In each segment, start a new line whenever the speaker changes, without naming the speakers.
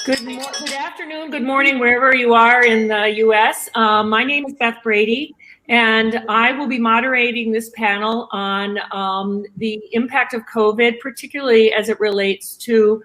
Good afternoon, good morning, wherever you are in the U.S. My name is Beth Brady, and I will be moderating this panel on the impact of COVID, particularly as it relates to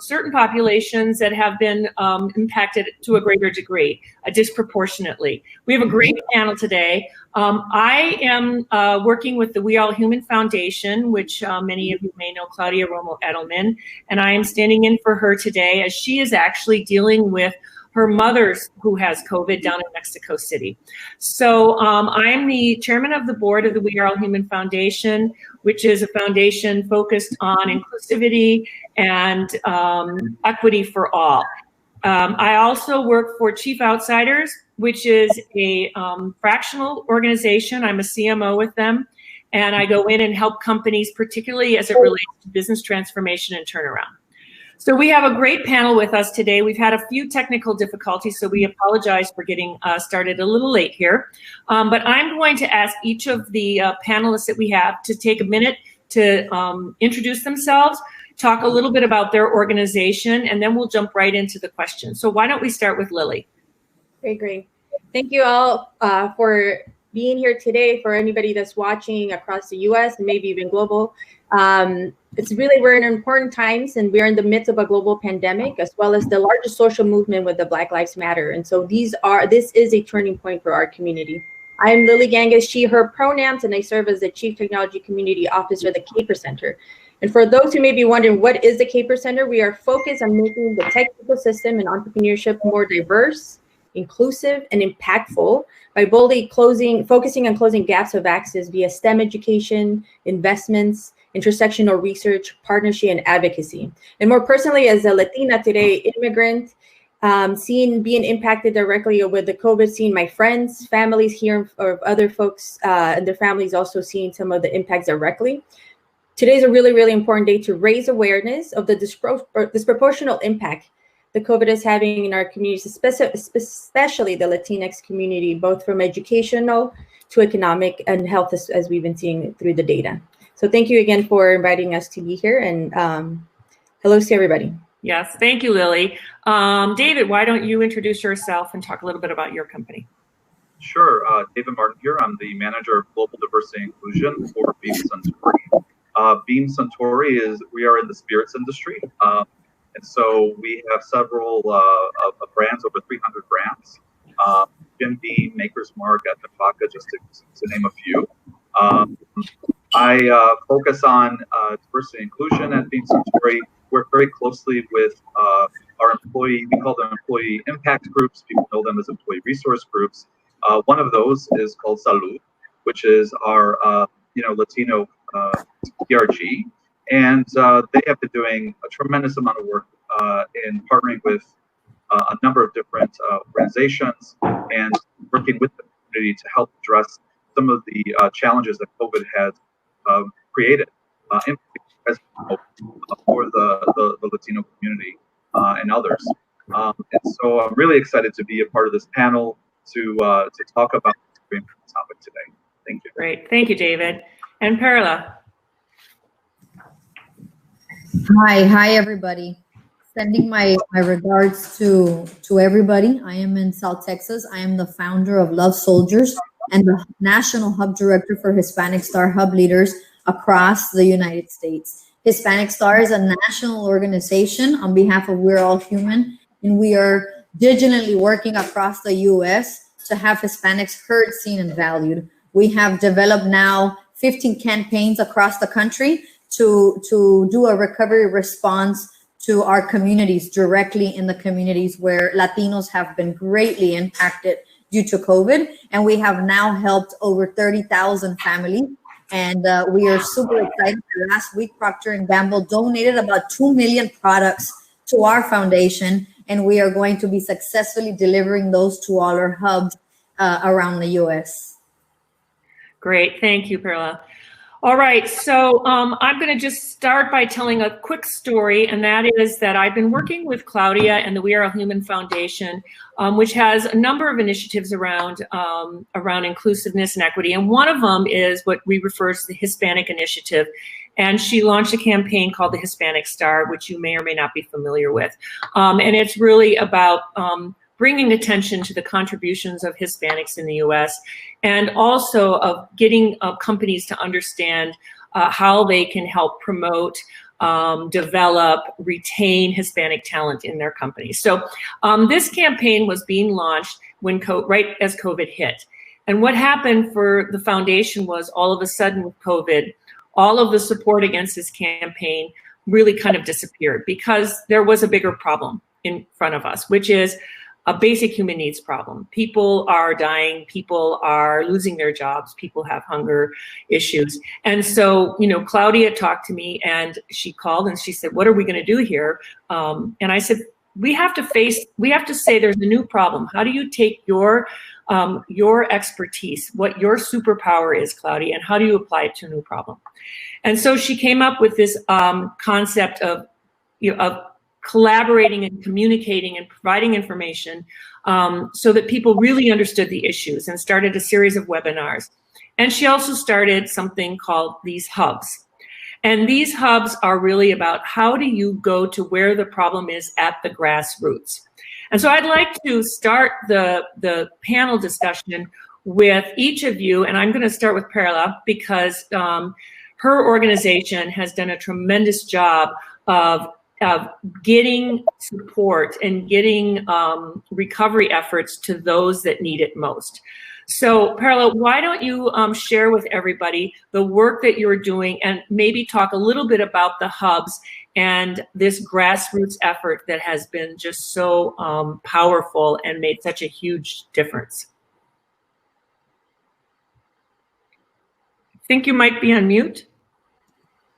certain populations that have been impacted to a greater degree, disproportionately. We have a great panel today. I am working with the We All Human Foundation, which many of you may know Claudia Romo Edelman, and I am standing in for her today as she is actually dealing with her mother's who has COVID down in Mexico City. So I am the chairman of the board of the We Are All Human Foundation, which is a foundation focused on inclusivity and equity for all. I also work for Chief Outsiders, which is a fractional organization. I'm a CMO with them, and I go in and help companies, particularly as it relates to business transformation and turnaround. So we have a great panel with us today. We've had a few technical difficulties, so we apologize for getting started a little late here. But I'm going to ask each of the panelists that we have to take a minute to introduce themselves, talk a little bit about their organization, and then we'll jump right into the questions. So why don't we start with Lili?
Great. Thank you all for being here today. For anybody that's watching across the U.S. and maybe even global, we're in important times, and we're in the midst of a global pandemic, as well as the largest social movement with the Black Lives Matter. And so this is a turning point for our community. I'm Lili Gangas, she, her pronouns, and I serve as the Chief Technology Community Officer at the Kapor Center. And for those who may be wondering, what is the Kapor Center? We are focused on making the tech ecosystem and entrepreneurship more diverse, inclusive, and impactful by boldly focusing on closing gaps of access via STEM education, investments, intersectional research, partnership, and advocacy. And more personally, as a Latina today, immigrant, being impacted directly with the COVID, seeing my friends, families here, or other folks and their families also seeing some of the impacts directly. Today's a really, really important day to raise awareness of the disproportional impact the COVID is having in our communities, especially the Latinx community, both from educational to economic and health, as we've been seeing through the data. So thank you again for inviting us to be here, and hello to everybody.
Yes, thank you, Lili. David, why don't you introduce yourself and talk a little bit about your company?
Sure, David Martin here. I'm the manager of global diversity and inclusion for Beam Suntory. Beam Suntory we are in the spirits industry. And so we have several brands, over 300 brands. Jim Beam, Maker's Mark, Etnifaka, just to name a few. I focus on diversity and inclusion at Beam Suntory. Work very closely with our we call them employee impact groups. People know them as employee resource groups. One of those is called Salud, which is our Latino PRG. And they have been doing a tremendous amount of work in partnering with a number of different organizations and working with the community to help address some of the challenges that COVID has created for the Latino community and others. And so I'm really excited to be a part of this panel to talk about this topic today. Thank you.
Great. Thank you, David. And Perla.
Hi, everybody. Sending my regards to everybody. I am in South Texas. I am the founder of Love Soldiers and the National Hub Director for Hispanic Star Hub Leaders across the United States. Hispanic Star is a national organization on behalf of We're All Human, and we are diligently working across the U.S. to have Hispanics heard, seen, and valued. We have developed now 15 campaigns across the country to do a recovery response to our communities, directly in the communities where Latinos have been greatly impacted due to COVID. And we have now helped over 30,000 families. And we are super excited. Last week, Procter & Gamble donated about 2 million products to our foundation. And we are going to be successfully delivering those to all our hubs around the U.S.
Great. Thank you, Perla. All right, so I'm going to just start by telling a quick story, and that is that I've been working with Claudia and the We Are All Human Foundation which has a number of initiatives around inclusiveness and equity. And one of them is what we refer to the Hispanic Initiative. And she launched a campaign called the Hispanic Star, which you may or may not be familiar with. And it's really about bringing attention to the contributions of Hispanics in the U.S. and also of getting companies to understand how they can help promote, develop, retain Hispanic talent in their companies. So this campaign was being launched when right as COVID hit. And what happened for the foundation was all of a sudden with COVID, all of the support against this campaign really kind of disappeared because there was a bigger problem in front of us, which is a basic human needs problem. People are dying, people are losing their jobs, people have hunger issues. And so, Claudia talked to me and she called and she said, what are we gonna do here? And I said, we have to say there's a new problem. How do you take your expertise, what your superpower is, Claudia, and how do you apply it to a new problem? And so she came up with this concept of collaborating and communicating and providing information so that people really understood the issues and started a series of webinars. And she also started something called these hubs. And these hubs are really about how do you go to where the problem is at the grassroots. And so I'd like to start the panel discussion with each of you, and I'm going to start with Perla because her organization has done a tremendous job of getting support and getting recovery efforts to those that need it most. So Perla, why don't you share with everybody the work that you're doing and maybe talk a little bit about the hubs and this grassroots effort that has been just so powerful and made such a huge difference. I think you might be on mute.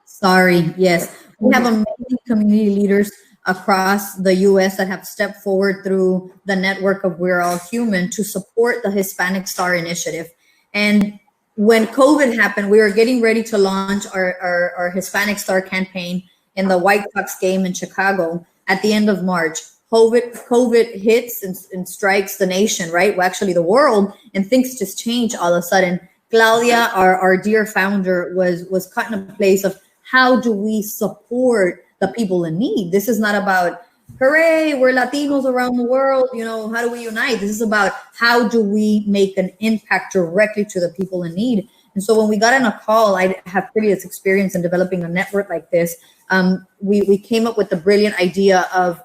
Sorry, yes. We have amazing community leaders across the U.S. that have stepped forward through the network of We're All Human to support the Hispanic Star Initiative. And when COVID happened, we were getting ready to launch our Hispanic Star campaign in the White Sox game in Chicago at the end of March. COVID hits and strikes the nation, right? Well, actually the world, and things just change all of a sudden. Claudia, our dear founder, was caught in a place of how do we support the people in need? This is not about, hooray, we're Latinos around the world, how do we unite? This is about how do we make an impact directly to the people in need? And so when we got on a call, I have previous experience in developing a network like this. We came up with the brilliant idea of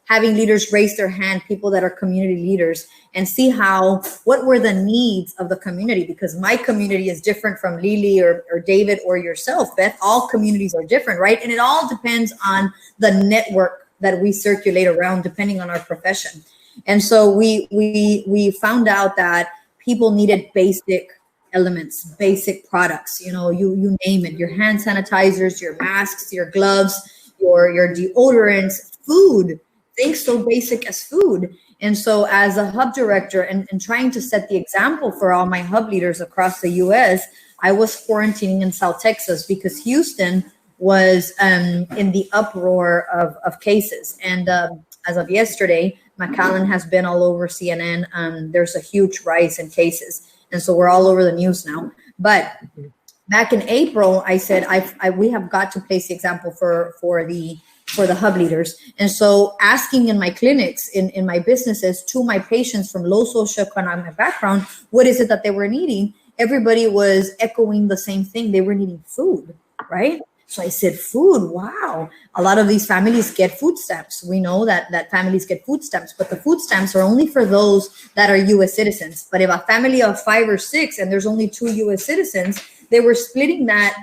having leaders raise their hand, people that are community leaders, and see what were the needs of the community, because my community is different from Lili or David or yourself, Beth. All communities are different, right? And it all depends on the network that we circulate around, depending on our profession. And so we found out that people needed basic elements, basic products, you name it, your hand sanitizers, your masks, your gloves, your deodorants, food, things so basic as food. And so as a hub director and trying to set the example for all my hub leaders across the US, I was quarantining in South Texas because Houston was in the uproar of cases. And as of yesterday, McAllen has been all over CNN. There's a huge rise in cases. And so we're all over the news now. But back in April, I said, we have got to place the example for the hub leaders. And so asking in my clinics, in my businesses, to my patients from low socioeconomic background, what is it that they were needing? Everybody was echoing the same thing. They were needing food, right? So I said, food, wow. A lot of these families get food stamps. We know that families get food stamps, but the food stamps are only for those that are US citizens. But if a family of 5 or 6 and there's only 2 US citizens, they were splitting that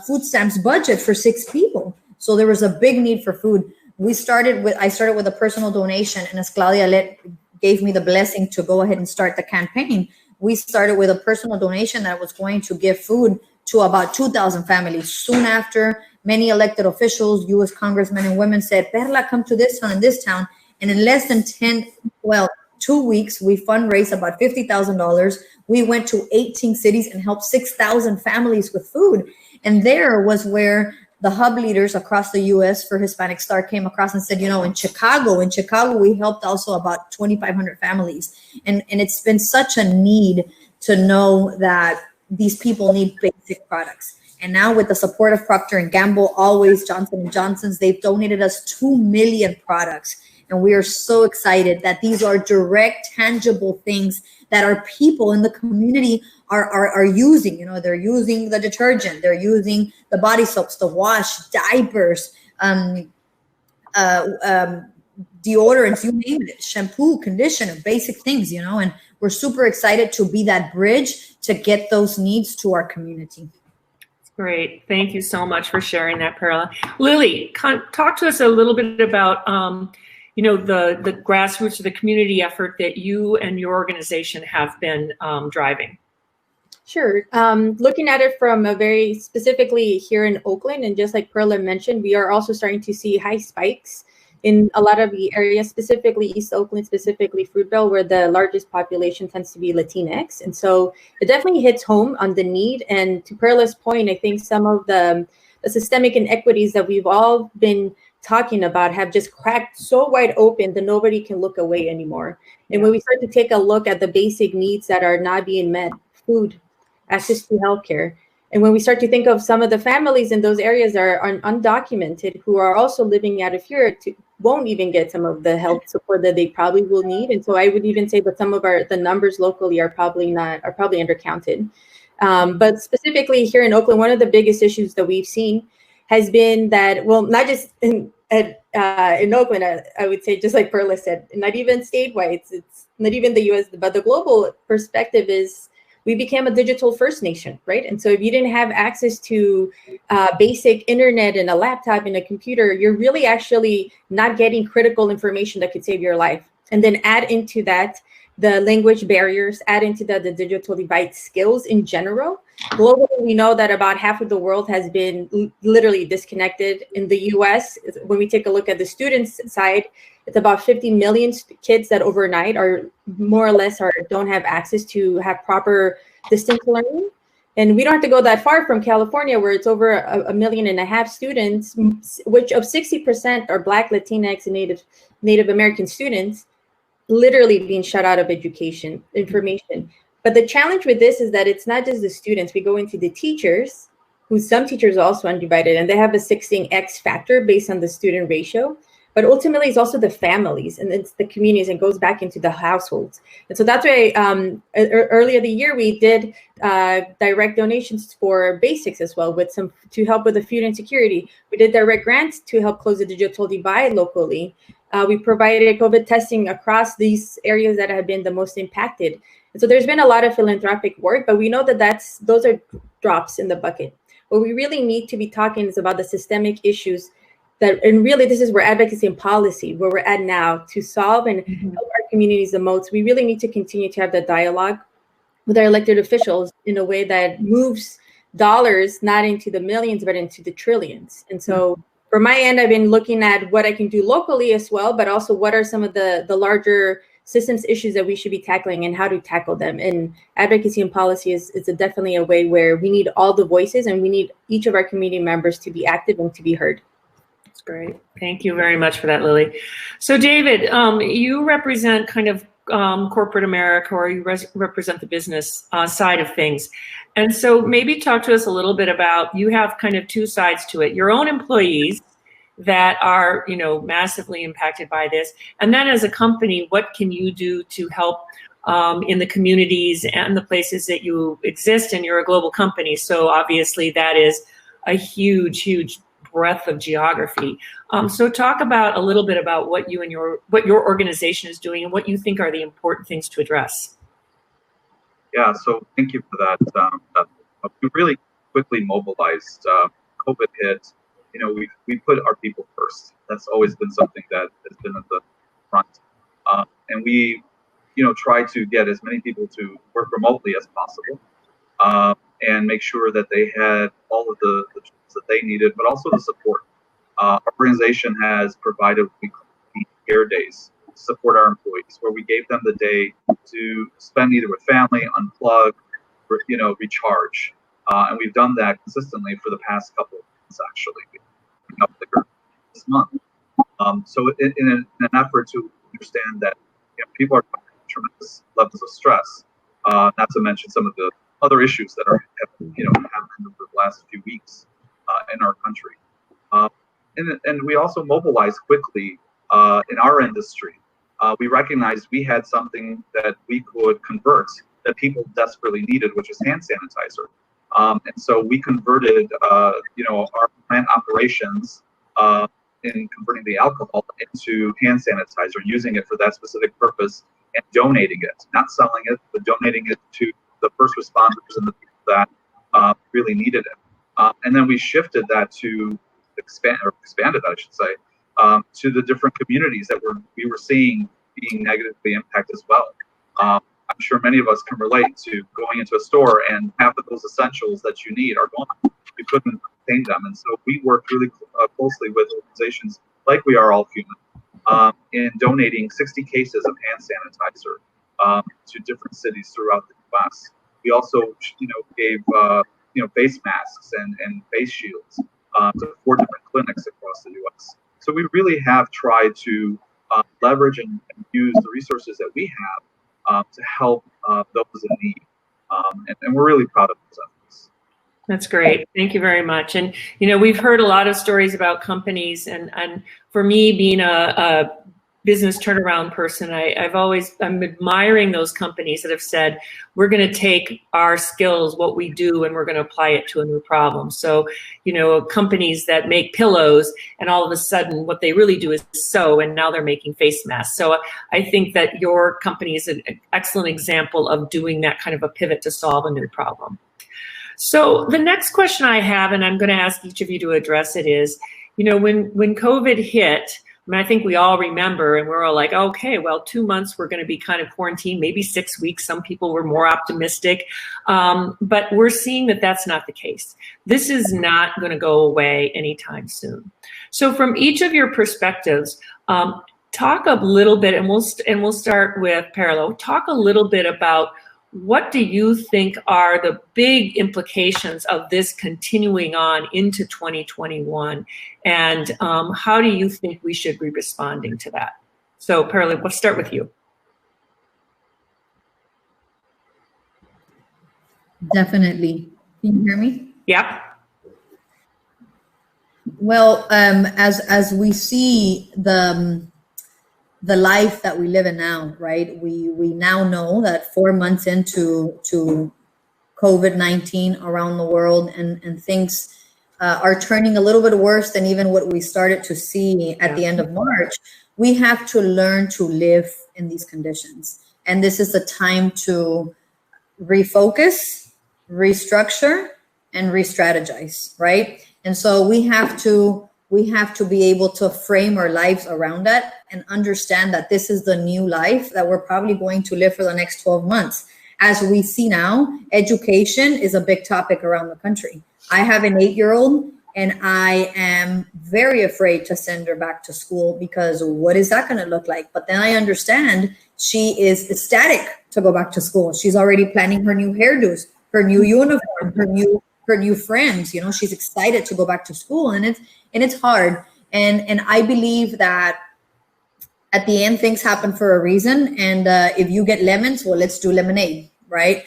food stamps budget for 6 people. So there was a big need for food. I started with a personal donation, and as Claudia gave me the blessing to go ahead and start the campaign, we started with a personal donation that was going to give food to about 2,000 families. Soon after, many elected officials, U.S. congressmen and women said, Perla, come to this town and this town. And in less than 2 weeks, we fundraised about $50,000. We went to 18 cities and helped 6,000 families with food. And there was where the hub leaders across the U.S. for Hispanic Star came across and said, in Chicago, we helped also about 2,500 families. And it's been such a need to know that these people need basic products. And now with the support of Procter & Gamble, Always, Johnson & Johnson's, they've donated us 2 million products. And we are so excited that these are direct, tangible things that our people in the community are using. They're using the detergent, they're using the body soaps, the wash, diapers, deodorants, you name it, shampoo, conditioner, basic things, and we're super excited to be that bridge to get those needs to our community.
Great. Thank you so much for sharing that, Perla. Lili, talk to us a little bit about the grassroots of the community effort that you and your organization have been driving.
Sure. Looking at it from a very specifically here in Oakland, and just like Perla mentioned, we are also starting to see high spikes in a lot of the areas, specifically East Oakland, specifically Fruitvale, where the largest population tends to be Latinx. And so it definitely hits home on the need. And to Perla's point, I think some of the systemic inequities that we've all been talking about have just cracked so wide open that nobody can look away anymore. And when we start to take a look at the basic needs that are not being met, food, access to healthcare, and when we start to think of some of the families in those areas that are undocumented, who are also living out of fear, won't even get some of the health support that they probably will need. And so I would even say that some of the numbers locally are probably undercounted. But specifically here in Oakland, one of the biggest issues that we've seen has been that, well, not just in Oakland, I would say, just like Perla said, not even statewide, it's not even the US, but the global perspective is we became a digital first nation, right? And so if you didn't have access to basic internet and a laptop and a computer, you're really actually not getting critical information that could save your life. And then add into that the language barriers, add into that the digital divide, skills in general. Globally, we know that about half of the world has been literally disconnected. In the US, when we take a look at the students side, it's about 50 million kids that overnight are more or less don't have access to have proper distance learning. And we don't have to go that far from California, where it's over 1.5 million students, which of 60% are Black, Latinx, and Native American students, literally being shut out of education information. But the challenge with this is that it's not just the students. We go into the teachers, who some teachers are also undivided, and they have a 16x factor based on the student ratio. But ultimately, it's also the families, and it's the communities, and goes back into the households. And so that's why earlier the year we did direct donations for basics as well, to help with the food insecurity. We did direct grants to help close the digital divide locally. We provided COVID testing across these areas that have been the most impacted. And so there's been a lot of philanthropic work, but we know that those are drops in the bucket. What we really need to be talking is about the systemic issues and really this is where advocacy and policy, where we're at now, to solve and help our communities the most. We really need to continue to have the dialogue with our elected officials in a way that moves dollars not into the millions, but into the trillions. And so for my end, I've been looking at what I can do locally as well, but also what are some of the larger systems issues that we should be tackling and how to tackle them. And advocacy and policy is definitely a way where we need all the voices, and we need each of our community members to be active and to be heard.
That's great. Thank you very much for that, Lili. So David, you represent kind of corporate America, or you represent the business side of things. And so maybe talk to us a little bit about, you have kind of two sides to it, your own employees that are, massively impacted by this. And then as a company, what can you do to help in the communities and the places that you exist? And you're a global company, so obviously that is a huge, huge breadth of geography. So talk about a little bit about what your organization is doing and what you think are the important things to address.
Yeah, so thank you for that. We really quickly mobilized. COVID hit. We put our people first. That's always been something that has been at the front, and we, try to get as many people to work remotely as possible, and make sure that they had all of the tools that they needed, but also the support. Our organization has provided weekly care days to support our employees, where we gave them the day to spend either with family, unplug, or, recharge. And we've done that consistently for the past couple months actually, up this month. So in an effort to understand that people are under tremendous levels of stress, not to mention some of the other issues that have happened over the last few weeks in our country. And we also mobilized quickly in our industry. We recognized we had something that we could convert that people desperately needed, which is hand sanitizer. And so we converted, our plant operations in converting the alcohol into hand sanitizer, using it for that specific purpose and donating it, not selling it, but donating it to the first responders and the people that really needed it. And then we shifted that to expanded, I should say, to the different communities that we were seeing being negatively impacted as well. I'm sure many of us can relate to going into a store and half of those essentials that you need are gone. You couldn't obtain them. And so we worked really closely with organizations like We Are All Human in donating 60 cases of hand sanitizer to different cities throughout the U.S. We also, gave, face masks and face shields to 4 different clinics across the U.S. So we really have tried to leverage and use the resources that we have to help those in need. And we're really proud of those efforts.
That's great. Thank you very much. And, we've heard a lot of stories about companies, and for me, being a business turnaround person, I'm admiring those companies that have said, we're going to take our skills, what we do, and we're going to apply it to a new problem. So, companies that make pillows, and all of a sudden what they really do is sew, and now they're making face masks. So I think that your company is an excellent example of doing that kind of a pivot to solve a new problem. So the next question I have, and I'm going to ask each of you to address it, is, when COVID hit, I think we all remember, and we're all like, okay, well, 2 months, we're going to be kind of quarantined, maybe 6 weeks. Some people were more optimistic, but we're seeing that that's not the case. This is not going to go away anytime soon. So from each of your perspectives, talk a little bit, and we'll start with Perla. Talk a little bit about what do you think are the big implications of this continuing on into 2021? And how do you think we should be responding to that? So Perla, we'll start with you.
Definitely. Can you hear me?
Yeah.
Well, as we see the life that we live in now, right? We now know that 4 months into COVID-19 around the world, and things are turning a little bit worse than even what we started to see at the end of March. We have to learn to live in these conditions. And this is the time to refocus, restructure, and re-strategize, right? And so we have to be able to frame our lives around that and understand that this is the new life that we're probably going to live for the next 12 months. As we see now, education is a big topic around the country. I have an 8-year-old, and I am very afraid to send her back to school, because what is that going to look like? But then I understand she is ecstatic to go back to school. She's already planning her new hairdos, her new uniform, her new friends. She's excited to go back to school, and it's hard. And I believe that at the end, things happen for a reason. And if you get lemons, well, let's do lemonade, right?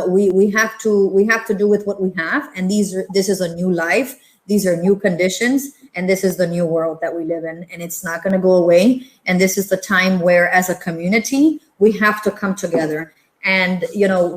We have to do with what we have. And this is a new life. These are new conditions. And this is the new world that we live in. And it's not going to go away. And this is the time where, as a community, we have to come together. And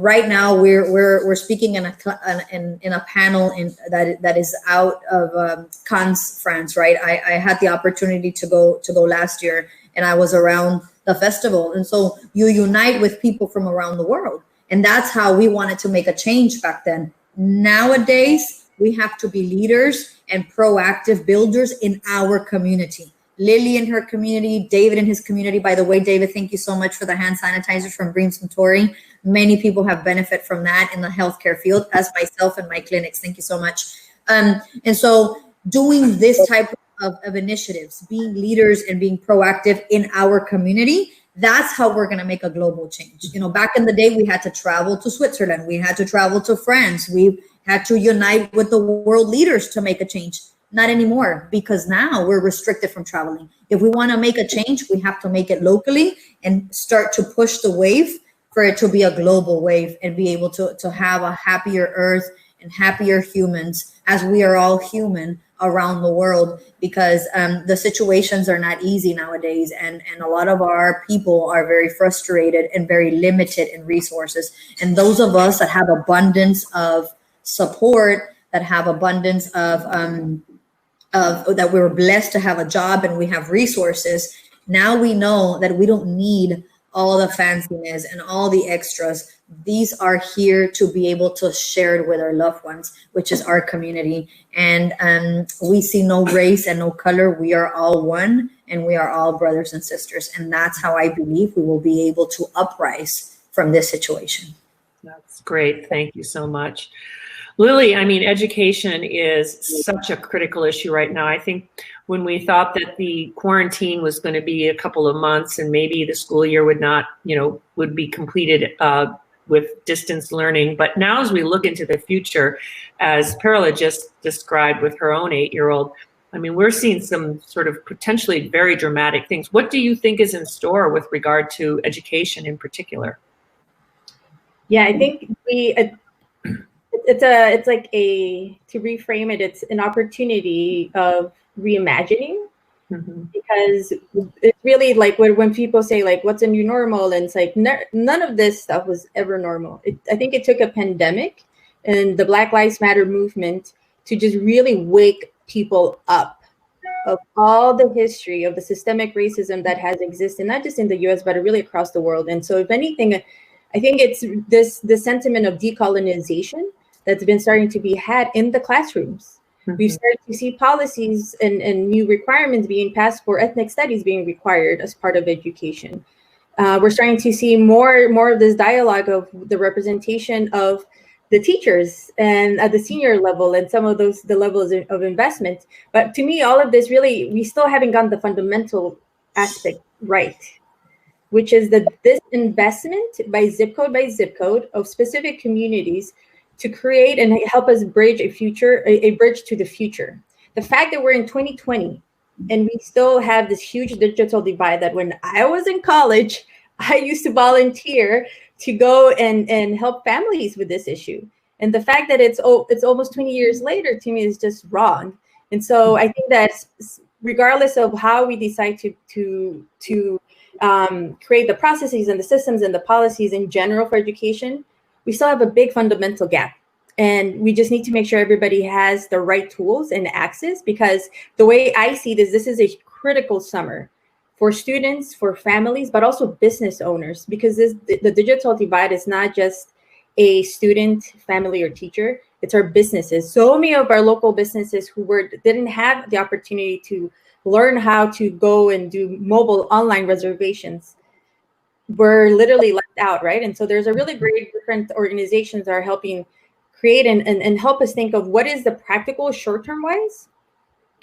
right now we're speaking in a panel that is out of Cannes, France. Right, I had the opportunity to go last year, and I was around the festival. And so you unite with people from around the world, and that's how we wanted to make a change back then. Nowadays, we have to be leaders and proactive builders in our community. Lili in her community, David in his community. By the way, David, thank you so much for the hand sanitizers from Suntory. Many people have benefit from that in the healthcare field, as myself and my clinics. Thank you so much. And so doing this type of initiatives, being leaders and being proactive in our community, that's how we're going to make a global change. Back in the day, we had to travel to Switzerland. We had to travel to France. We had to unite with the world leaders to make a change. Not anymore, because now we're restricted from traveling. If we want to make a change, we have to make it locally and start to push the wave for it to be a global wave and be able to have a happier earth and happier humans, as we are all human around the world, because the situations are not easy nowadays, and a lot of our people are very frustrated and very limited in resources. And those of us that have abundance of support, that have abundance of that we were blessed to have a job and we have resources, now we know that we don't need all the fanciness and all the extras. These are here to be able to share it with our loved ones, which is our community. And we see no race and no color. We are all one, and we are all brothers and sisters. And that's how I believe we will be able to uprise from this situation.
That's great. Thank you so much. Lili, I mean, education is such a critical issue right now. I think when we thought that the quarantine was going to be a couple of months and maybe the school year would be completed with distance learning. But now as we look into the future, as Perla just described with her own 8-year-old, I mean, we're seeing some sort of potentially very dramatic things. What do you think is in store with regard to education in particular?
Yeah, I think it's like to reframe it, it's an opportunity of reimagining. Mm-hmm. Because it's really like when people say like, what's a new normal? And it's like, none of this stuff was ever normal. I think it took a pandemic and the Black Lives Matter movement to just really wake people up of all the history of the systemic racism that has existed, not just in the US, but really across the world. And so if anything, I think it's the sentiment of decolonization that's been starting to be had in the classrooms. Mm-hmm. We've started to see policies and new requirements being passed for ethnic studies being required as part of education. We're starting to see more of this dialogue of the representation of the teachers and at the senior level and some of the levels of investment. But to me, all of this really, we still haven't gotten the fundamental aspect right, which is that this investment by zip code of specific communities to create and help us bridge a bridge to the future. The fact that we're in 2020 and we still have this huge digital divide, that when I was in college, I used to volunteer to go and help families with this issue. And the fact that it's almost 20 years later, to me, is just wrong. And so I think that regardless of how we decide to create the processes and the systems and the policies in general for education, we still have a big fundamental gap. And we just need to make sure everybody has the right tools and access, because the way I see this is a critical summer for students, for families, but also business owners, because the digital divide is not just a student, family, or teacher, it's our businesses. So many of our local businesses who didn't have the opportunity to learn how to go and do mobile online reservations were literally left out, right? And so there's a really great different organizations that are helping create and help us think of what is the practical short-term wise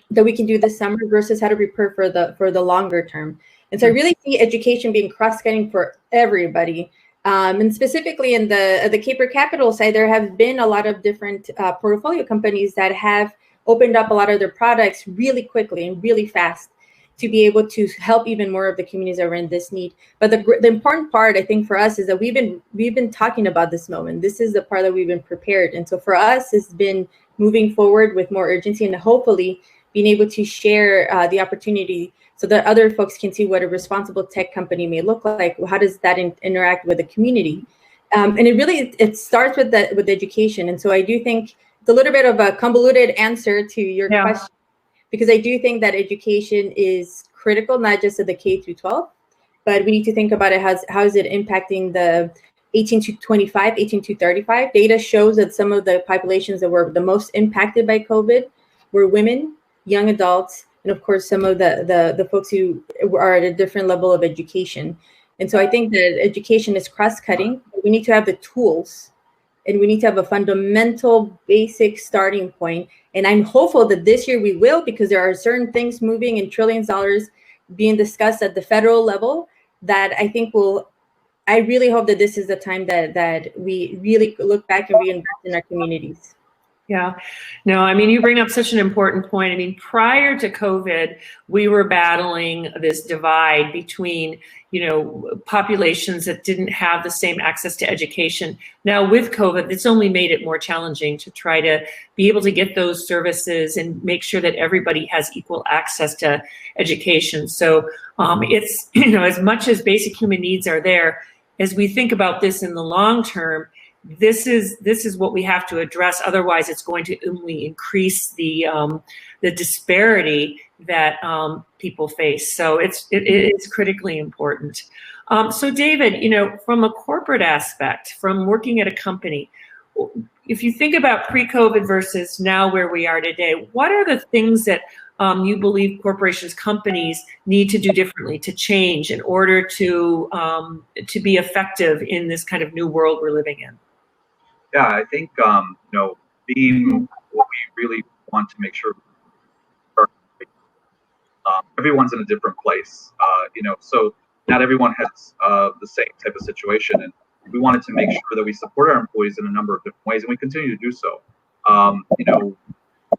that we can do this summer versus how to prepare for the longer term. And so I really see education being cross-cutting for everybody. And specifically in the Kapor Capital side, there have been a lot of different portfolio companies that have opened up a lot of their products really quickly and really fast to be able to help even more of the communities that are in this need. But the important part, I think, for us is that we've been talking about this moment. This is the part that we've been prepared. And so for us, it's been moving forward with more urgency and hopefully being able to share the opportunity so that other folks can see what a responsible tech company may look like. How does that interact with the community? And it starts with education. And so I do think it's a little bit of a convoluted answer to your question, because I do think that education is critical, not just at the K through 12, but we need to think about it, how is it impacting the 18 to 25, 18 to 35. Data shows that some of the populations that were the most impacted by COVID were women, young adults, and of course, some of the folks who are at a different level of education. And so I think that education is cross-cutting. We need to have the tools, and we need to have a fundamental basic starting point. And I'm hopeful that this year we will, because there are certain things moving in trillions of dollars being discussed at the federal level that I think I really hope that this is the time that we really look back and reinvest in our communities.
Yeah. No, I mean, you bring up such an important point. I mean, prior to COVID, we were battling this divide between, populations that didn't have the same access to education. Now with COVID, it's only made it more challenging to try to be able to get those services and make sure that everybody has equal access to education. So it's, as much as basic human needs are there, as we think about this in the long term, this is what we have to address. Otherwise, it's going to only increase the disparity that people face. So it's critically important. So David, from a corporate aspect, from working at a company, if you think about pre-COVID versus now where we are today, what are the things that you believe corporations, companies need to do differently to change in order to be effective in this kind of new world we're living in?
Yeah, I think being what we really want to make sure everyone's in a different place. So not everyone has the same type of situation, and we wanted to make sure that we support our employees in a number of different ways, and we continue to do so.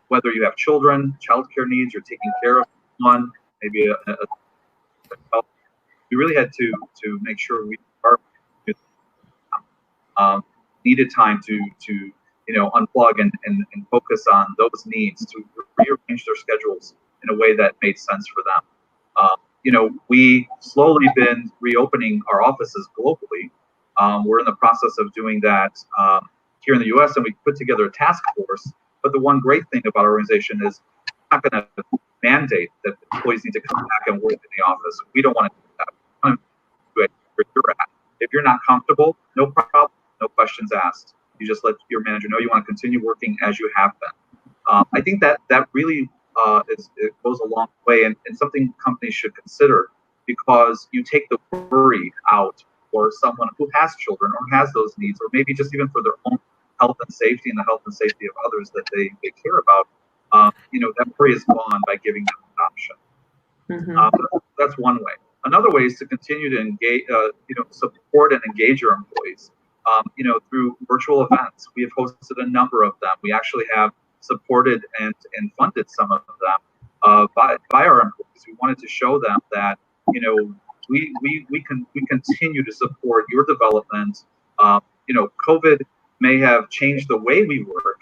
Whether you have children, childcare needs, you're taking care of one, maybe we really had to make sure we are needed time to unplug and focus on those needs, to rearrange their schedules in a way that made sense for them. We slowly been reopening our offices globally. We're in the process of doing that here in the U.S., and we put together a task force. But the one great thing about our organization is we're not going to mandate that employees need to come back and work in the office. We don't want to do that. We want to do it where you're at. If you're not comfortable, no problem, no questions asked. You just let your manager know you want to continue working as you have been. I think that really it goes a long way, and something companies should consider, because you take the worry out for someone who has children or has those needs, or maybe just even for their own health and safety and the health and safety of others that they care about. That worry is gone by giving them an option. Mm-hmm. That's one way. Another way is to continue to engage, support and engage your employees. Through virtual events. We have hosted a number of them. We actually have supported and funded some of them by our employees. We wanted to show them that we continue to support your development. COVID may have changed the way we work,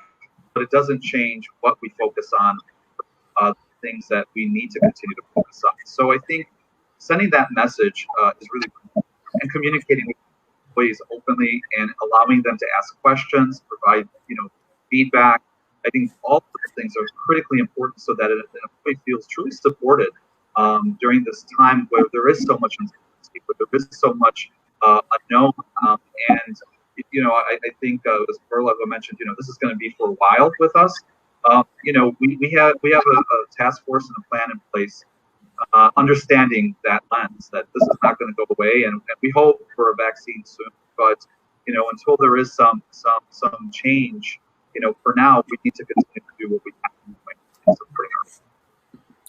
but it doesn't change what we focus on. Things that we need to continue to focus on. So I think sending that message is really important, and communicating with employees openly and allowing them to ask questions, provide feedback. I think all of those things are critically important so that an employee feels truly supported during this time where there is so much uncertainty, where there is so much unknown. And I think as Perla mentioned, this is going to be for a while with us. We have a task force and a plan in place, understanding that lens, that this is not going to go away, and we hope for a vaccine soon. But until there is some change, for now we need to continue to do what we have to do.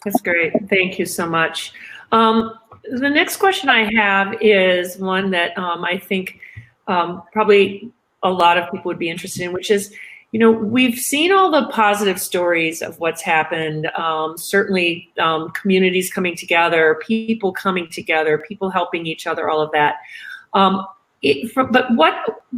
That's great. Thank you so much. The next question I have is one that I think probably a lot of people would be interested in, which is, we've seen all the positive stories of what's happened. Certainly communities coming together, people coming together, people helping each other, all of that. But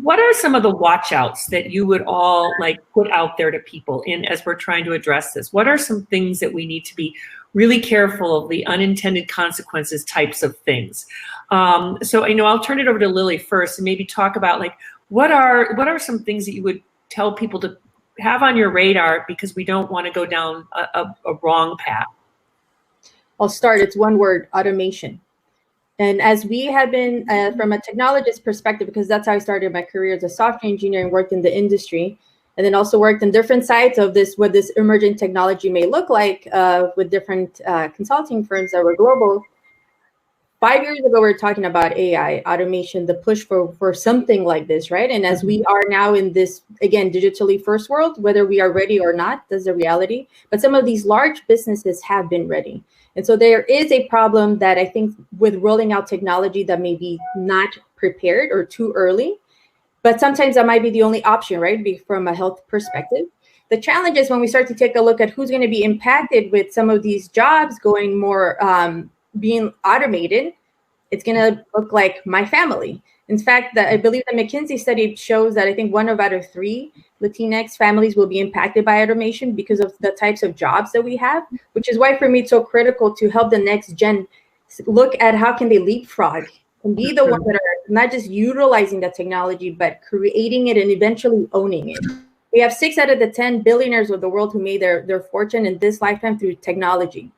what are some of the watch outs that you would all put out there to people as we're trying to address this? What are some things that we need to be really careful of, the unintended consequences types of things? So I'll turn it over to Lili first and maybe talk about what are some things that you would tell people to have on your radar, because we don't want to go down a wrong path.
I'll start. It's one word: automation. And as we have been, from a technologist perspective, because that's how I started my career as a software engineer and worked in the industry, and then also worked in different sides of what this emerging technology may look like with different consulting firms that were global. 5 years ago, we were talking about AI, automation, the push for something like this, right? And as we are now in this, again, digitally first world, whether we are ready or not, that's a reality. But some of these large businesses have been ready. And so there is a problem that I think with rolling out technology that may be not prepared or too early, but sometimes that might be the only option, right? From a health perspective. The challenge is when we start to take a look at who's going to be impacted with some of these jobs going more, being automated, it's going to look like my family. In fact, I believe the McKinsey study shows that I think 1 out of 3 Latinx families will be impacted by automation because of the types of jobs that we have, which is why for me it's so critical to help the next gen look at how can they leapfrog and be the ones that are not just utilizing the technology, but creating it and eventually owning it. We have 6 out of the 10 billionaires of the world who made their fortune in this lifetime through technology.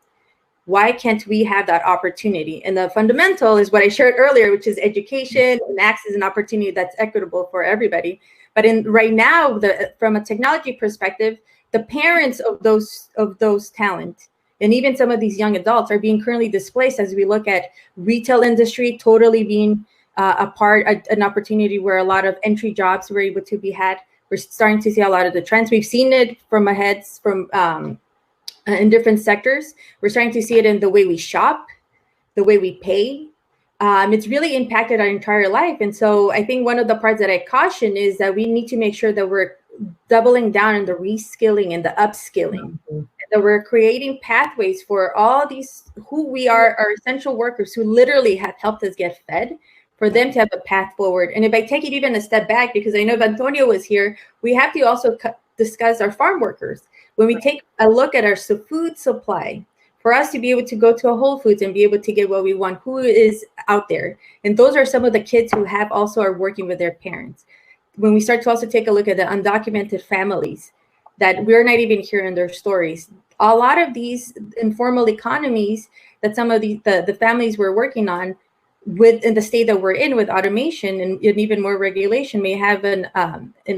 Why can't we have that opportunity? And the fundamental is what I shared earlier, which is education and access and opportunity that's equitable for everybody. But right now, from a technology perspective, the parents of those talent and even some of these young adults are being currently displaced as we look at retail industry totally being an opportunity where a lot of entry jobs were able to be had. We're starting to see a lot of the trends. We've seen it in different sectors. We're starting to see it in the way we shop, the way we pay. It's really impacted our entire life. And so I think one of the parts that I caution is that we need to make sure that we're doubling down on the reskilling and the upskilling, and that we're creating pathways for all these who we are, our essential workers who literally have helped us get fed, for them to have a path forward. And if I take it even a step back, because I know if Antonio was here, we have to also discuss our farm workers. When we take a look at our food supply, for us to be able to go to a Whole Foods and be able to get what we want, who is out there? And those are some of the kids who have also are working with their parents. When we start to also take a look at the undocumented families that we're not even hearing their stories, a lot of these informal economies that some of the families we're working on in the state that we're in with automation and even more regulation may have an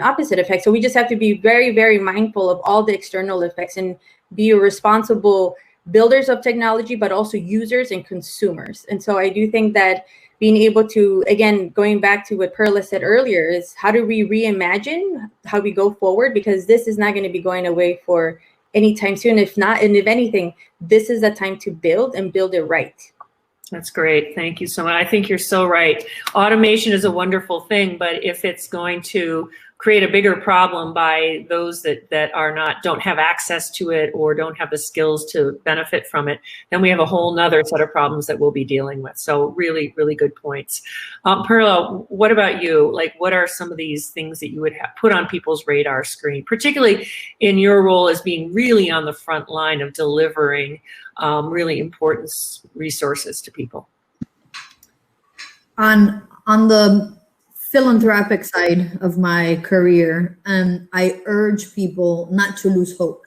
opposite effect. So we just have to be very, very mindful of all the external effects and be responsible builders of technology, but also users and consumers. And so I do think that being able to, again, going back to what Perla said earlier, is how do we reimagine how we go forward? Because this is not going to be going away for anytime soon. If not, and if anything, this is the time to build and build it right.
That's great. Thank you so much. I think you're so right. Automation is a wonderful thing, but if it's going to create a bigger problem by those that don't have access to it or don't have the skills to benefit from it, then we have a whole nother set of problems that we'll be dealing with. So really, really good points. Perla, what about you? Like, what are some of these things that you would have put on people's radar screen, particularly in your role as being really on the front line of delivering really important resources to people?
On the philanthropic side of my career, I urge people not to lose hope,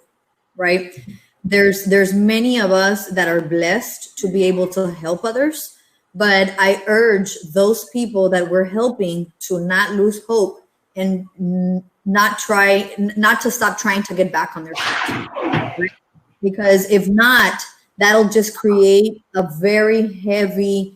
right? There's many of us that are blessed to be able to help others, but I urge those people that we're helping to not lose hope and not to stop trying to get back on their feet, right? Because if not, that'll just create a very heavy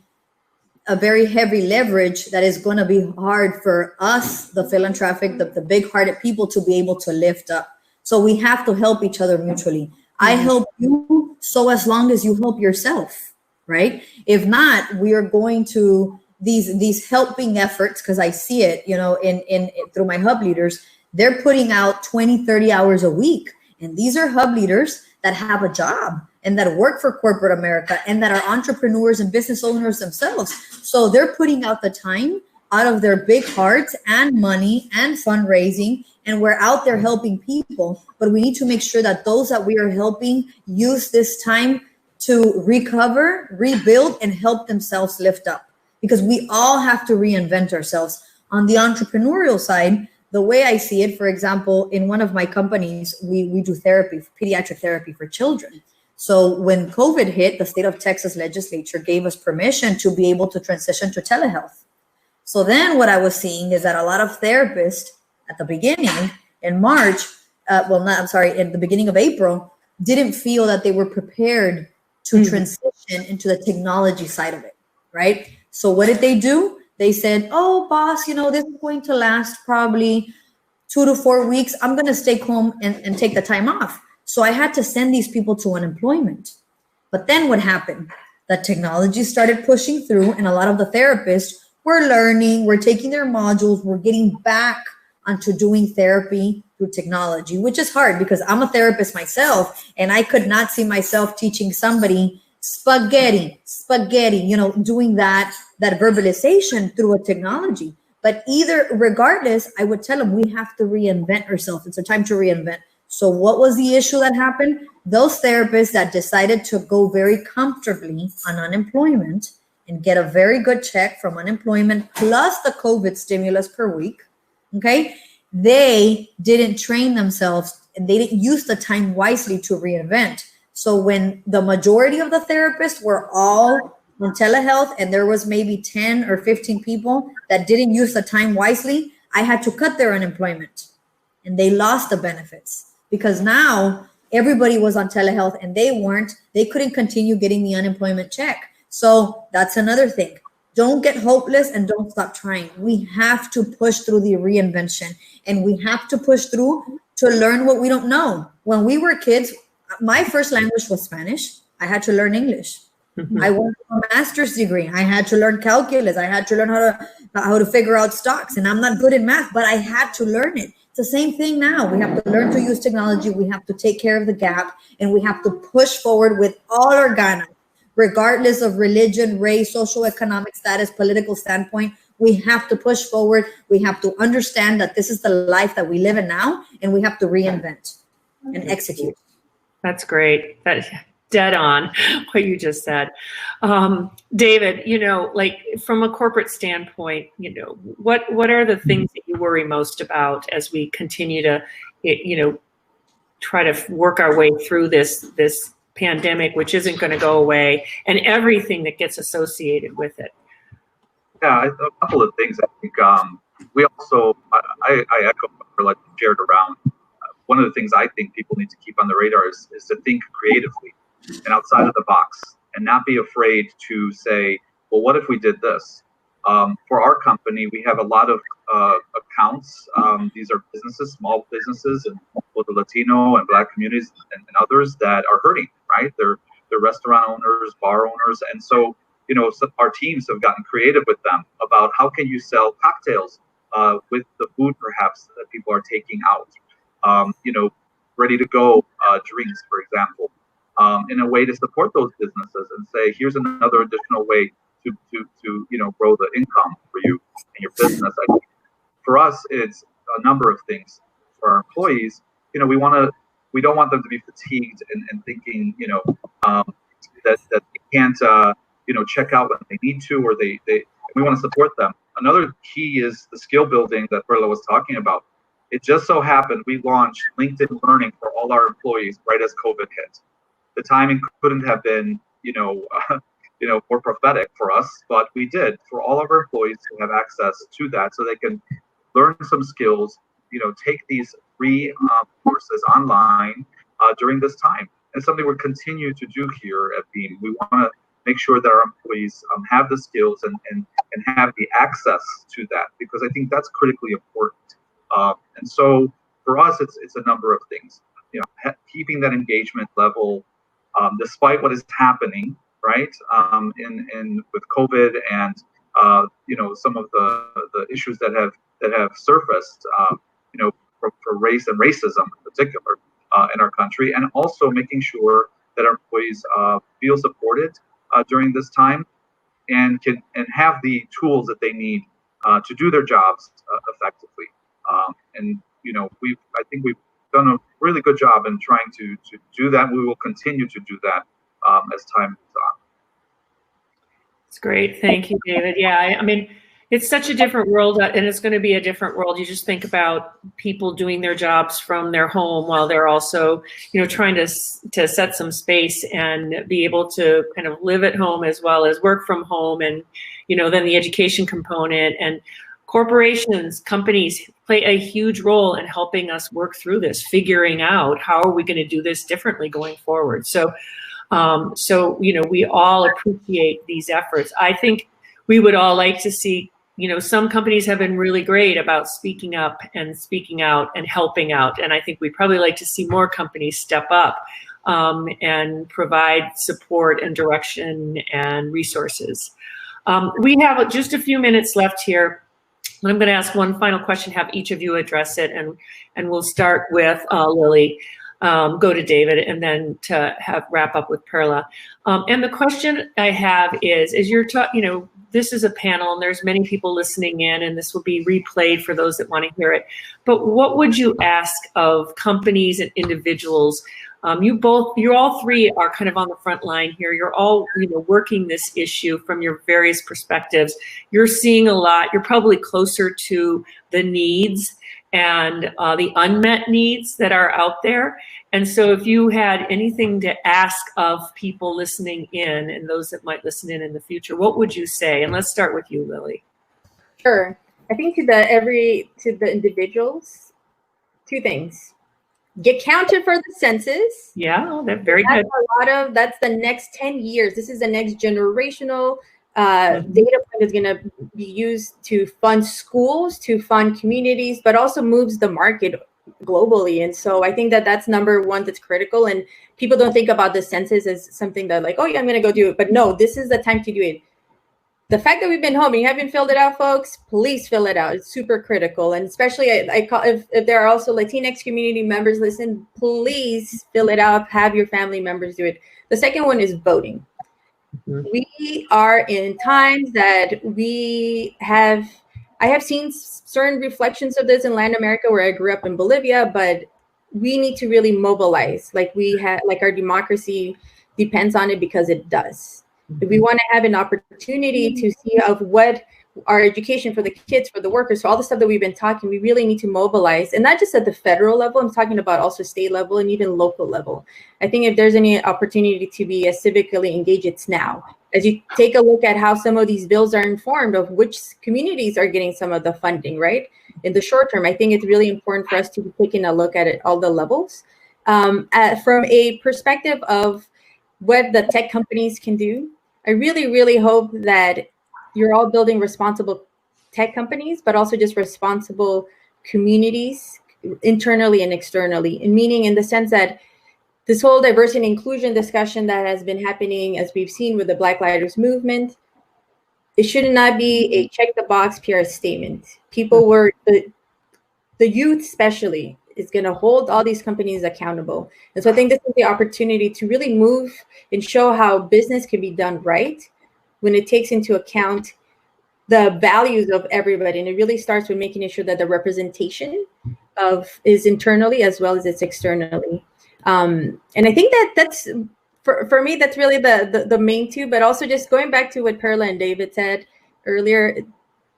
leverage that is going to be hard for us, the philanthropic, the big-hearted people, to be able to lift up. So we have to help each other mutually. I help you, so as long as you help yourself, right? If not, we are going to these helping efforts, because I see it, in through my hub leaders, they're putting out 20, 30 hours a week. And these are hub leaders that have a job and that work for corporate America and that are entrepreneurs and business owners themselves. So they're putting out the time out of their big hearts and money and fundraising, and we're out there helping people. But we need to make sure that those that we are helping use this time to recover, rebuild, and help themselves lift up, because we all have to reinvent ourselves. On the entrepreneurial side, the way I see it, for example, in one of my companies, we do therapy, pediatric therapy for children. So when COVID hit, the state of Texas legislature gave us permission to be able to transition to telehealth. So then what I was seeing is that a lot of therapists at the beginning in March, in the beginning of April, didn't feel that they were prepared to transition into the technology side of it, right? So what did they do? They said, oh, boss, this is going to last probably 2 to 4 weeks. I'm going to stay home and take the time off. So I had to send these people to unemployment. But then what happened? The technology started pushing through, and a lot of the therapists were learning, were taking their modules, were getting back onto doing therapy through technology, which is hard because I'm a therapist myself, and I could not see myself teaching somebody spaghetti, doing that verbalization through a technology. But regardless, I would tell them we have to reinvent ourselves. It's a time to reinvent. So what was the issue that happened? Those therapists that decided to go very comfortably on unemployment and get a very good check from unemployment plus the COVID stimulus per week, okay? They didn't train themselves and they didn't use the time wisely to reinvent. So when the majority of the therapists were all on telehealth and there was maybe 10 or 15 people that didn't use the time wisely, I had to cut their unemployment and they lost the benefits because now everybody was on telehealth and they couldn't continue getting the unemployment check. So that's another thing. Don't get hopeless and don't stop trying. We have to push through the reinvention and we have to push through to learn what we don't know. When we were kids, my first language was Spanish. I had to learn English. Mm-hmm. I went for a master's degree. I had to learn calculus. I had to learn how to figure out stocks. And I'm not good in math, but I had to learn it. It's the same thing now. We have to learn to use technology. We have to take care of the gap, and we have to push forward with all our ganas, regardless of religion, race, socioeconomic status, political standpoint. We have to push forward. We have to understand that this is the life that we live in now, and we have to reinvent and execute.
That's great. That's dead on what you just said. David, like from a corporate standpoint, what are the things that you worry most about as we continue to, try to work our way through this pandemic, which isn't going to go away, and everything that gets associated with it?
Yeah, a couple of things. I think we also, I echo what Perla shared around. One of the things I think people need to keep on the radar is to think creatively and outside of the box and not be afraid to say, well, what if we did this? For our company, we have a lot of accounts. These are businesses, small businesses, and both the Latino and Black communities and others that are hurting, right? They're restaurant owners, bar owners. And so, so our teams have gotten creative with them about how can you sell cocktails with the food perhaps that people are taking out. Ready to go drinks, for example, in a way to support those businesses and say, here's another additional way to grow the income for you and your business. I think for us, it's a number of things. For our employees, we don't want them to be fatigued and thinking, that they can't, check out when they need to, or we want to support them. Another key is the skill building that Perla was talking about. It just so happened we launched LinkedIn Learning for all our employees right as COVID hit. The timing couldn't have been, more prophetic for us, but we did for all of our employees to have access to that so they can learn some skills, take these free courses online during this time. And something we'll continue to do here at Beam. We want to make sure that our employees have the skills and have the access to that, because I think that's critically important. And so for us, it's a number of things, keeping that engagement level, despite what is happening, right? In with COVID and, some of the issues that have surfaced, for race and racism in particular, in our country, and also making sure that our employees feel supported during this time and have the tools that they need to do their jobs effectively. I think we've done a really good job in trying to do that. We will continue to do that as time moves on.
It's great. Thank you, David. Yeah, I mean, it's such a different world, and it's going to be a different world. You just think about people doing their jobs from their home while they're also, trying to set some space and be able to kind of live at home as well as work from home, and then the education component. And corporations, companies play a huge role in helping us work through this, figuring out how are we going to do this differently going forward. So we all appreciate these efforts. I think we would all like to see, some companies have been really great about speaking up and speaking out and helping out. And I think we'd probably like to see more companies step up and provide support and direction and resources. We have just a few minutes left here. I'm going to ask one final question, have each of you address it, and we'll start with Lili, go to David, and then to wrap up with Perla. And the question I have is you're this is a panel and there's many people listening in, and this will be replayed for those that want to hear it. But what would you ask of companies and individuals? You all three are kind of on the front line here. You're all, working this issue from your various perspectives. You're seeing a lot. You're probably closer to the needs and the unmet needs that are out there. And so if you had anything to ask of people listening in and those that might listen in the future, what would you say? And let's start with you, Lili.
Sure. I think to the individuals, two things. Get counted for the census.
Yeah, that's very good.
That's the next 10 years. This is the next generational data point is going to be used to fund schools, to fund communities, but also moves the market globally. And so I think that's number one that's critical. And people don't think about the census as something that like, oh yeah, I'm going to go do it. But no, this is the time to do it. The fact that we've been home and you haven't filled it out, folks, please fill it out. It's super critical. And especially I call, if there are also Latinx community members, listen, please fill it out. Have your family members do it. The second one is voting. We are in times that I have seen certain reflections of this in Latin America where I grew up in Bolivia, but we need to really mobilize. Like our democracy depends on it because it does. If we want to have an opportunity to see of what our education for the kids, for the workers, for all the stuff that we've been talking, we really need to mobilize, and not just at the federal level. I'm talking about also state level and even local level. I think if there's any opportunity to be civically engaged, it's now. As you take a look at how some of these bills are informed of which communities are getting some of the funding, right? In the short term, I think it's really important for us to be taking a look at it, all the levels. From a perspective of what the tech companies can do, I really, really hope that you're all building responsible tech companies, but also just responsible communities internally and externally. And meaning in the sense that this whole diversity and inclusion discussion that has been happening, as we've seen with the Black Lives Movement, it should not be a check the box PR statement. People were, the youth especially, is going to hold all these companies accountable. And so I think this is the opportunity to really move and show how business can be done right when it takes into account the values of everybody. And it really starts with making sure that the representation is internally as well as it's externally. And I think that's, for me, that's really the main two, but also just going back to what Perla and David said earlier,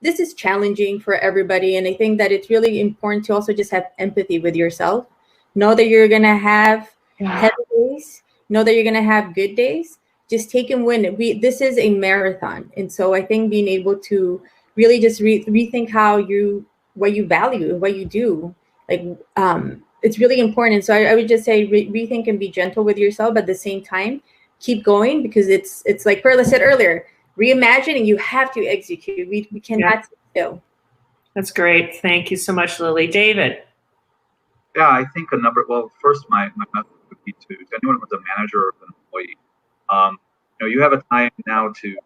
this is challenging for everybody. And I think that it's really important to also just have empathy with yourself. Know that you're going to have heavy days. Know that you're going to have good days. Just take and win. This is a marathon. And so I think being able to really just rethink what you value and what you do, it's really important. And so I would just say rethink and be gentle with yourself, but at the same time, keep going, because it's like Perla said earlier, reimagine, and you have to execute. We cannot sit still.
That's great. Thank you so much, Lili. David. Yeah, I think first my message would be to anyone who's a manager or an employee. You have a time now to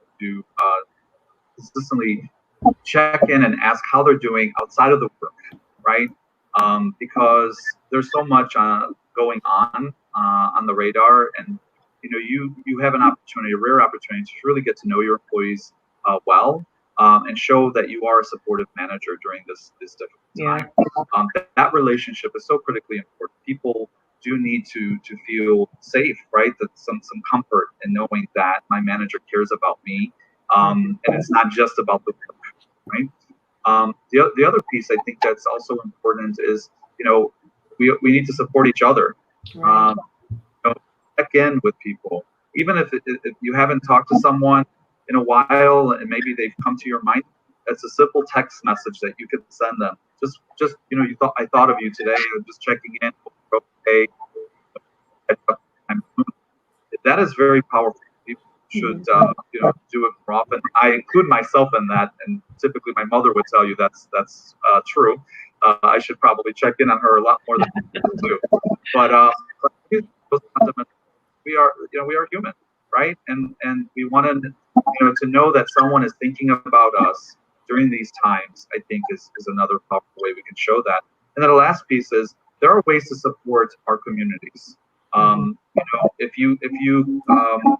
consistently check in and ask how they're doing outside of the work, right? Because there's so much going on the radar, and you have an opportunity, a rare opportunity, to really get to know your employees well, and show that you are a supportive manager during this difficult time. That relationship is so critically important. People do need to feel safe, right? That some comfort in knowing that my manager cares about me, and it's not just about the work, right? The other piece I think that's also important is we need to support each other. Check in with people, even if you haven't talked to someone in a while and maybe they've come to your mind. It's a simple text message that you could send them. Just I thought of you today. Just checking in. Okay. That is very powerful. People should do it more often. I include myself in that, and typically my mother would tell you that's true. I should probably check in on her a lot more than people do. But we are human, right? And we want to know that someone is thinking about us during these times, I think is another powerful way we can show that. And then the last piece is there are ways to support our communities. If you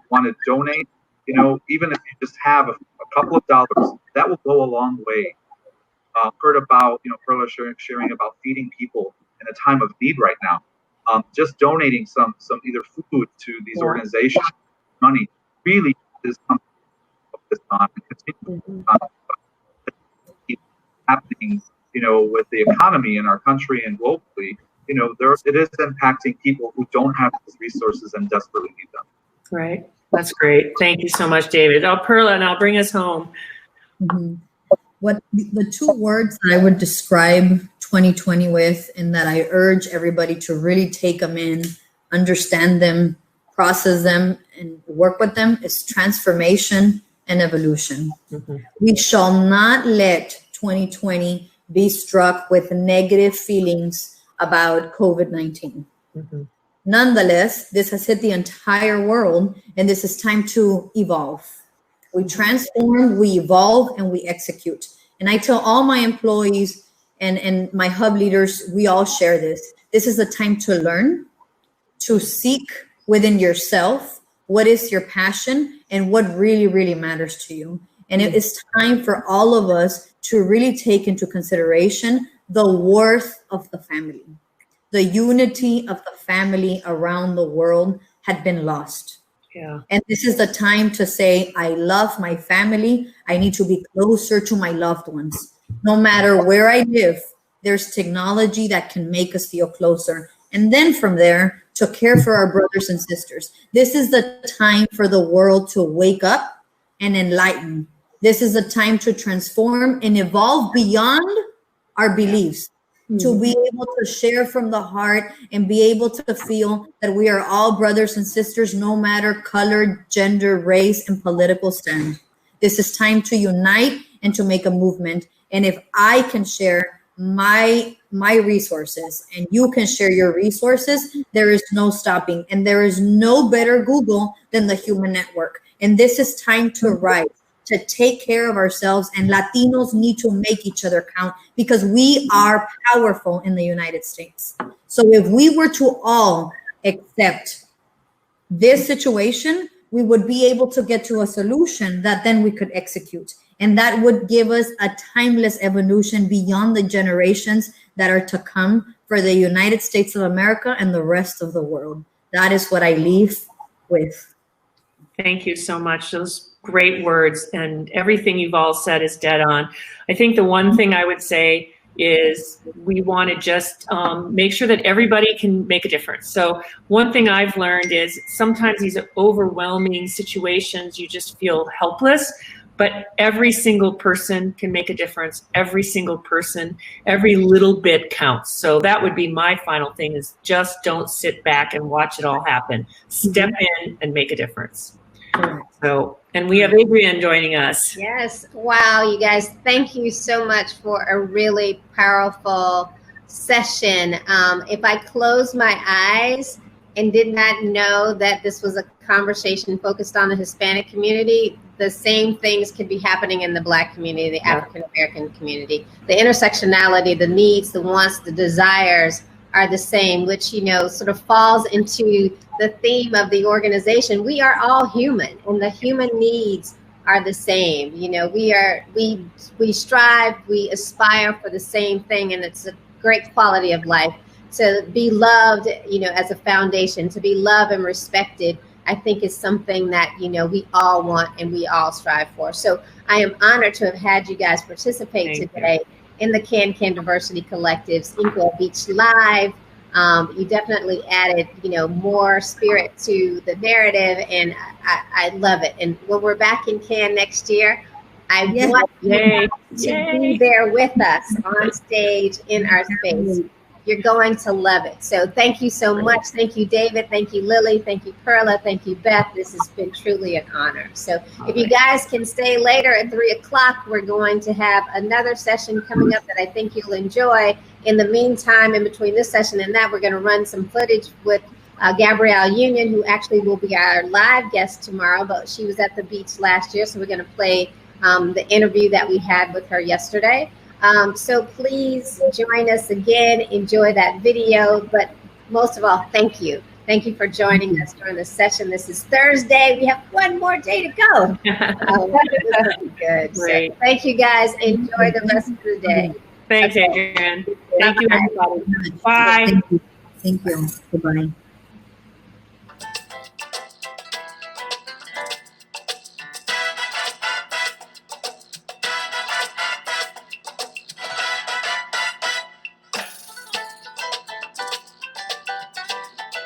want to donate, even if you just have a couple of dollars, that will go a long way. Heard about, Perla sharing about feeding people in a time of need right now. Just donating some either food to these organizations, money, really is something to focus on and continue happening, with the economy in our country and globally. It is impacting people who don't have these resources and desperately need them.
Right. That's great. Thank you so much, David. Perla, now bring us home.
What the two words that I would describe 2020 with, and that I urge everybody to really take them in, understand them, process them, and work with them, is transformation and evolution. We shall not let 2020 be struck with negative feelings about COVID-19. Nonetheless, this has hit the entire world, and this is time to evolve. We transform, we evolve, and we execute. And I tell all my employees and my hub leaders, we all share this. This is a time to learn, to seek within yourself what is your passion and what really, really matters to you. And it is time for all of us to really take into consideration the worth of the family. The unity of the family around the world had been lost.
Yeah.
And this is the time to say, I love my family. I need to be closer to my loved ones. No matter where I live, there's technology that can make us feel closer. And then from there, to care for our brothers and sisters. This is the time for the world to wake up and enlighten. This is a time to transform and evolve beyond our beliefs, to be able to share from the heart and be able to feel that we are all brothers and sisters, no matter color, gender, race, and political stand. This is time to unite and to make a movement. And if I can share my resources and you can share your resources, there is no stopping. And there is no better Google than the Human Network. And this is time to rise, to take care of ourselves, and Latinos need to make each other count because we are powerful in the United States. So if we were to all accept this situation, we would be able to get to a solution that then we could execute. And that would give us a timeless evolution beyond the generations that are to come for the United States of America and the rest of the world. That is what I leave with.
Thank you so much. Those great words, and everything you've all said is dead on. I think the one thing I would say is we want to just make sure that everybody can make a difference. So one thing I've learned is sometimes these overwhelming situations, you just feel helpless, but every single person can make a difference. Every single person, every little bit counts. So that would be my final thing, is just don't sit back and watch it all happen. Step in and make a difference. So, and we have Adrienne joining us.
Yes. Wow, you guys, thank you so much for a really powerful session. If I closed my eyes and did not know that this was a conversation focused on the Hispanic community, the same things could be happening in the Black community, the African American community. The intersectionality, the needs, the wants, the desires are the same, which, sort of falls into the theme of the organization. We are all human, and the human needs are the same. We strive, we aspire for the same thing, and it's a great quality of life to be loved, as a foundation, to be loved and respected. I think is something that, we all want and we all strive for. So I am honored to have had you guys participate today in the Can Diversity Collective's Inkwell Beach Live. You definitely added, more spirit to the narrative, and I love it. And when we're back in Can next year, I want you to be there with us on stage in our space. You're going to love it. So thank you so much. Thank you, David. Thank you, Lili. Thank you, Perla. Thank you, Beth. This has been truly an honor. So if you guys can stay later at 3 o'clock, we're going to have another session coming up that I think you'll enjoy. In the meantime, in between this session and that, we're going to run some footage with Gabrielle Union, who actually will be our live guest tomorrow, but she was at the beach last year. So we're going to play the interview that we had with her yesterday. So please join us again, enjoy that video, but most of all, thank you. Thank you for joining us during the session. This is Thursday. We have one more day to go. This will be good.
Great.
So thank you guys. Enjoy the rest of the day.
Thanks, Adrienne. Thank you, everybody. Bye.
Thank you. Goodbye.